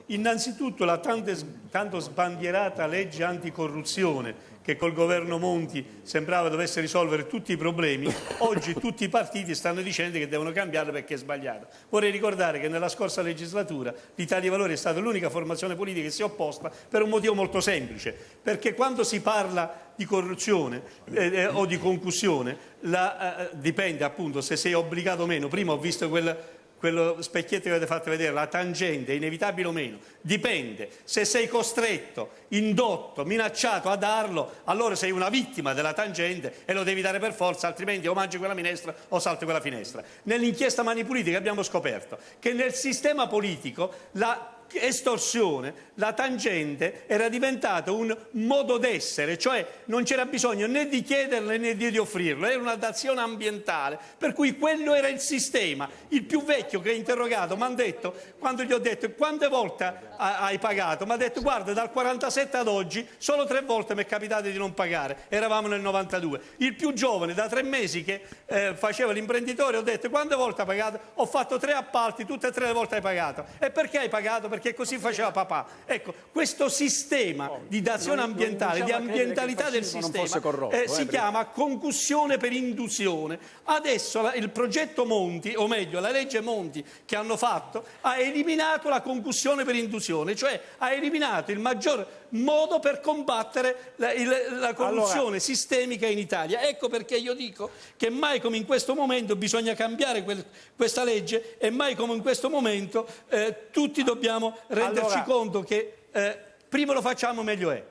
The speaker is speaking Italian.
Innanzitutto la tanto sbandierata legge anticorruzione che col governo Monti sembrava dovesse risolvere tutti i problemi, oggi tutti i partiti stanno dicendo che devono cambiarla perché è sbagliata. Vorrei ricordare che nella scorsa legislatura l'Italia dei Valori è stata l'unica formazione politica che si è opposta per un motivo molto semplice, perché quando si parla di corruzione o di concussione dipende appunto se sei obbligato o meno. Prima ho visto quello specchietto che avete fatto vedere, la tangente, è inevitabile o meno, dipende. Se sei costretto, indotto, minacciato a darlo, allora sei una vittima della tangente e lo devi dare per forza, altrimenti o mangi quella minestra o salti quella finestra. Nell'inchiesta Mani Pulite abbiamo scoperto che nel sistema politico la estorsione, la tangente era diventata un modo d'essere, cioè non c'era bisogno né di chiederlo né di offrirlo, era una dazione ambientale, per cui quello era il sistema. Il più vecchio che ha interrogato mi ha detto, quando gli ho detto quante volte hai pagato, mi ha detto guarda dal 47 ad oggi solo 3 volte mi è capitato di non pagare, eravamo nel 92. Il più giovane da 3 mesi che faceva l'imprenditore, ho detto quante volte hai pagato? Ho fatto 3 appalti, tutte e 3 le volte hai pagato. E perché hai pagato? Perché così faceva papà. Ecco, questo sistema di dazione ambientale, di ambientalità del sistema si chiama concussione per induzione. Adesso il progetto Monti, o meglio la legge Monti che hanno fatto, ha eliminato la concussione per induzione, cioè ha eliminato il maggior modo per combattere la corruzione sistemica in Italia. Ecco perché io dico che mai come in questo momento bisogna cambiare questa legge e mai come in questo momento tutti dobbiamo renderci conto che prima lo facciamo meglio è.